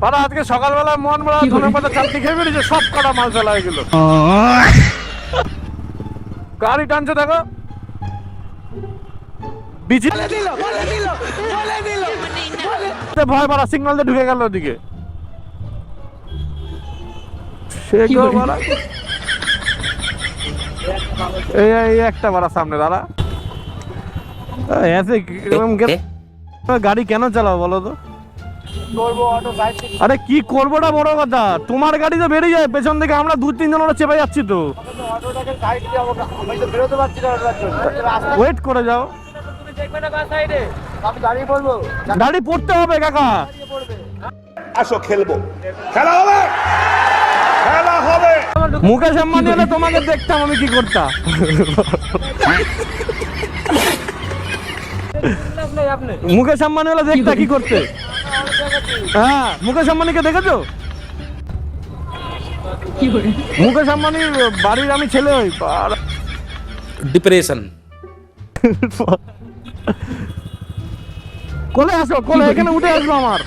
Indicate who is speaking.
Speaker 1: বাড়া আজকে সকালবেলা মন বড়া ধনে পাতা চাটনি খেয়ে বেরিয়েছে, সব কটা মাল ফেলা হয়ে গেল। গাড়ি টানছে দেখো, বিচি ভয় বাড়া সিগন্যাল দিয়ে ঢুকে গেল ওদিকে। সে গো বাড়া এই একটা বাড়া সামনে দাঁড়া। গাড়ি কেন চালাও বলো তো? আরে কি করবোটা বড় কথা, তোমার গাড়ি তো বেরিয়ে যায় পেছন থেকে, আমরা 2-3 জন চেপে যাচ্ছি তো। ওয়েট করে যাও, গাড়ি পড়তে হবে কাকা।
Speaker 2: আসো খেলবো, খেলা হবে, খেলা হবে।
Speaker 1: মুকেশ আম্বানি হলে তোমাকে দেখতাম আমি কি করতাম। মুকেশ আম্বানি হলে দেখতা কি করতে। হ্যাঁ মুকেশ আম্বানিকে দেখেছো? মুকেশ আম্বানির বাড়ির আমি ছেলে হই।
Speaker 3: ডিপ্রেশন।
Speaker 1: কোলে আসো, কোলে এখানে উঠে আসবো আমার।